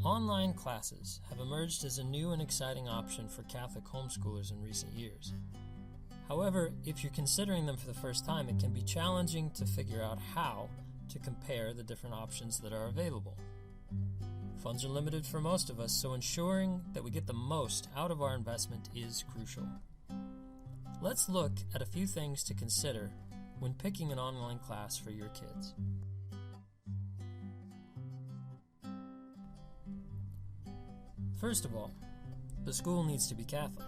Online classes have emerged as a new and exciting option for Catholic homeschoolers in recent years. However, if you're considering them for the first time, it can be challenging to figure out how to compare the different options that are available. Funds are limited for most of us, so ensuring that we get the most out of our investment is crucial. Let's look at a few things to consider when picking an online class for your kids. First of all, the school needs to be Catholic.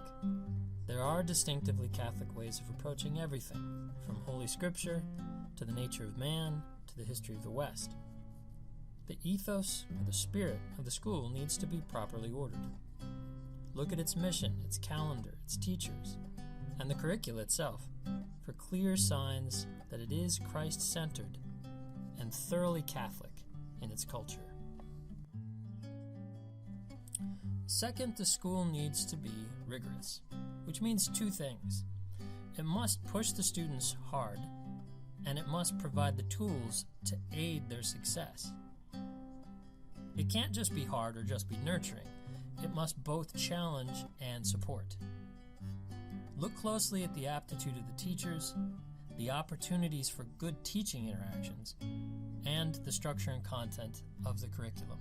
There are distinctively Catholic ways of approaching everything, from Holy Scripture to the nature of man to the history of the West. The ethos or the spirit of the school needs to be properly ordered. Look at its mission, its calendar, its teachers, and the curricula itself for clear signs that it is Christ-centered and thoroughly Catholic in its culture. Second, the school needs to be rigorous, which means two things. It must push the students hard, and it must provide the tools to aid their success. It can't just be hard or just be nurturing. It must both challenge and support. Look closely at the aptitude of the teachers, the opportunities for good teaching interactions, and the structure and content of the curriculum.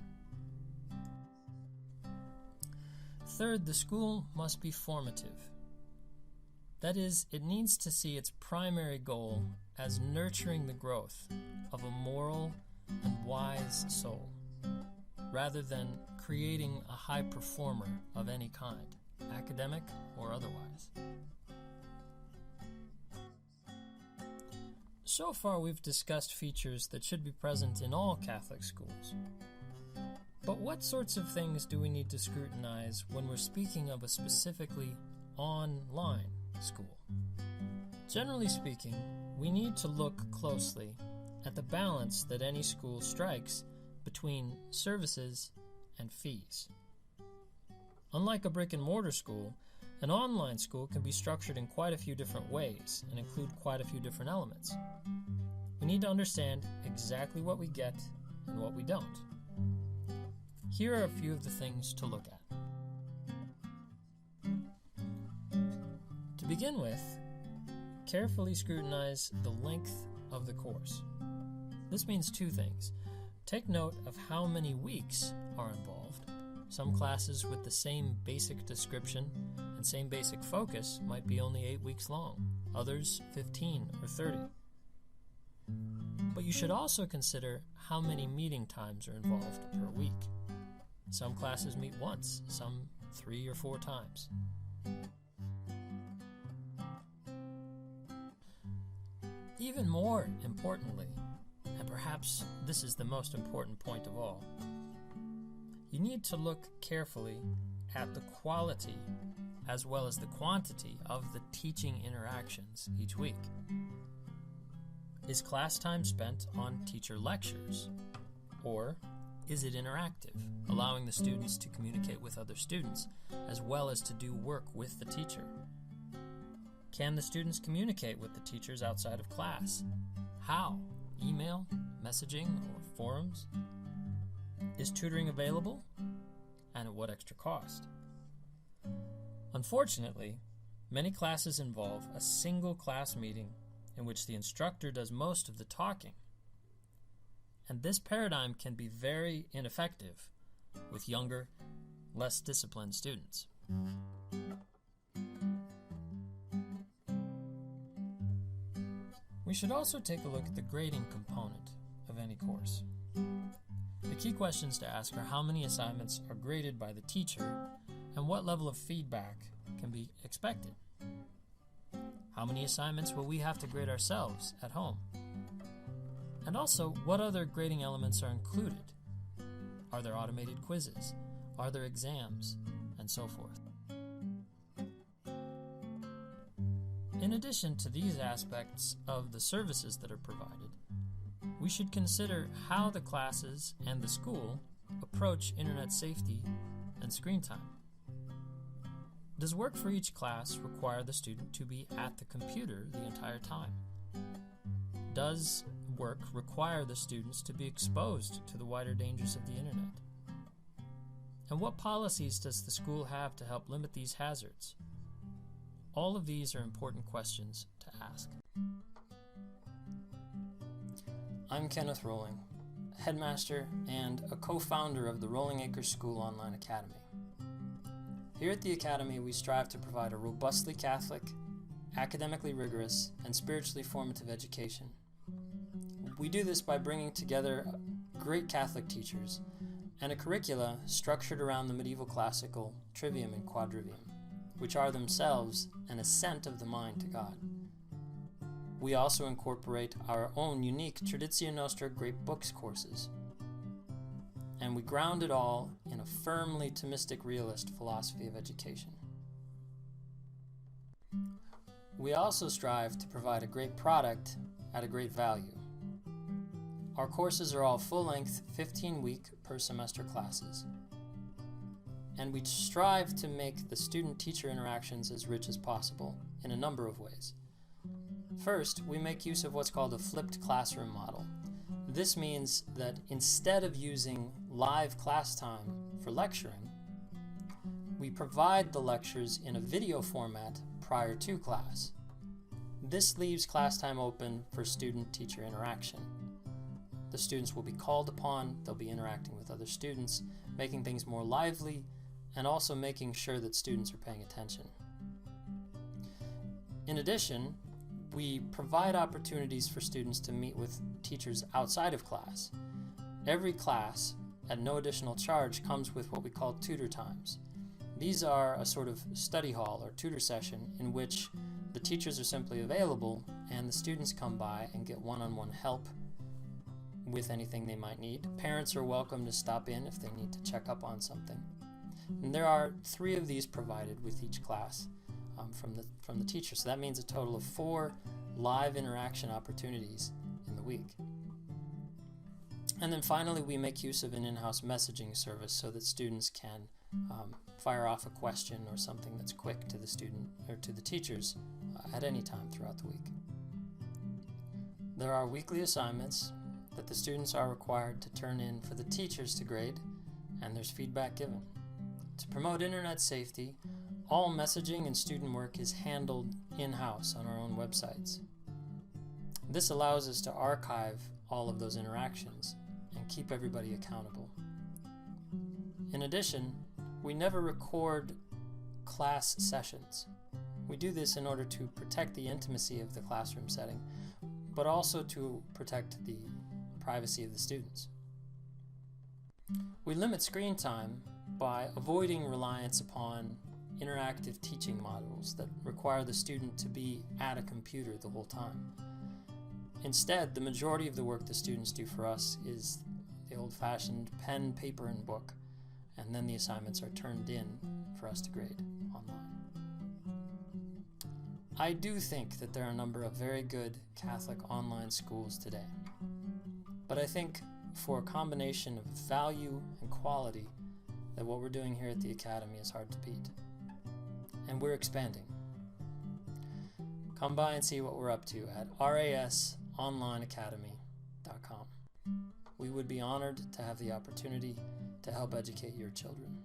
Third, the school must be formative. That is, it needs to see its primary goal as nurturing the growth of a moral and wise soul, rather than creating a high performer of any kind, academic or otherwise. So far, we've discussed features that should be present in all Catholic schools. But what sorts of things do we need to scrutinize when we're speaking of a specifically online school? Generally speaking, we need to look closely at the balance that any school strikes between services and fees. Unlike a brick-and-mortar school, an online school can be structured in quite a few different ways and include quite a few different elements. We need to understand exactly what we get and what we don't. Here are a few of the things to look at. To begin with, carefully scrutinize the length of the course. This means two things. Take note of how many weeks are involved. Some classes with the same basic description and same basic focus might be only 8 weeks long, others 15 or 30. But you should also consider how many meeting times are involved per week. Some classes meet once, some 3 or 4 times. Even more importantly, and perhaps this is the most important point of all, you need to look carefully at the quality as well as the quantity of the teaching interactions each week. Is class time spent on teacher lectures? Or is it interactive, allowing the students to communicate with other students as well as to do work with the teacher? Can the students communicate with the teachers outside of class? How? Email, messaging, or forums? Is tutoring available? And at what extra cost? Unfortunately, many classes involve a single class meeting in which the instructor does most of the talking. And this paradigm can be very ineffective with younger, less disciplined students. We should also take a look at the grading component of any course. The key questions to ask are how many assignments are graded by the teacher and what level of feedback can be expected. How many assignments will we have to grade ourselves at home? And also, what other grading elements are included? Are there automated quizzes? Are there exams? And so forth. In addition to these aspects of the services that are provided, we should consider how the classes and the school approach internet safety and screen time. Does work for each class require the student to be at the computer the entire time? Does work require the students to be exposed to the wider dangers of the internet? And what policies does the school have to help limit these hazards? All of these are important questions to ask. I'm Kenneth Rolling, headmaster and a co-founder of the Rolling Acres School Online Academy. Here at the Academy, we strive to provide a robustly Catholic, academically rigorous, and spiritually formative education. We do this by bringing together great Catholic teachers and a curricula structured around the medieval classical Trivium and Quadrivium, which are themselves an ascent of the mind to God. We also incorporate our own unique Traditio Nostra Great Books courses, and we ground it all in a firmly Thomistic realist philosophy of education. We also strive to provide a great product at a great value. Our courses are all full-length, 15-week per semester classes, and we strive to make the student-teacher interactions as rich as possible in a number of ways. First, we make use of what's called a flipped classroom model. This means that instead of using live class time for lecturing, we provide the lectures in a video format prior to class. This leaves class time open for student-teacher interaction. The students will be called upon, they'll be interacting with other students, making things more lively, and also making sure that students are paying attention. In addition, we provide opportunities for students to meet with teachers outside of class. Every class, at no additional charge, comes with what we call tutor times. These are a sort of study hall or tutor session in which the teachers are simply available and the students come by and get one-on-one help with anything they might need. Parents are welcome to stop in if they need to check up on something. And there are 3 of these provided with each class from the teacher. So that means a total of 4 live interaction opportunities in the week. And then finally, we make use of an in-house messaging service so that students can fire off a question or something that's quick to the student or to the teachers at any time throughout the week. There are weekly assignments that the students are required to turn in for the teachers to grade, and there's feedback given. To promote internet safety, all messaging and student work is handled in-house on our own websites. This allows us to archive all of those interactions and keep everybody accountable. In addition, we never record class sessions. We do this in order to protect the intimacy of the classroom setting, but also to protect the privacy of the students. We limit screen time by avoiding reliance upon interactive teaching modules that require the student to be at a computer the whole time. Instead, the majority of the work the students do for us is the old-fashioned pen, paper, and book, and then the assignments are turned in for us to grade online. I do think that there are a number of very good Catholic online schools today, but I think for a combination of value and quality that what we're doing here at the Academy is hard to beat. And we're expanding. Come by and see what we're up to at rasonlineacademy.com. We would be honored to have the opportunity to help educate your children.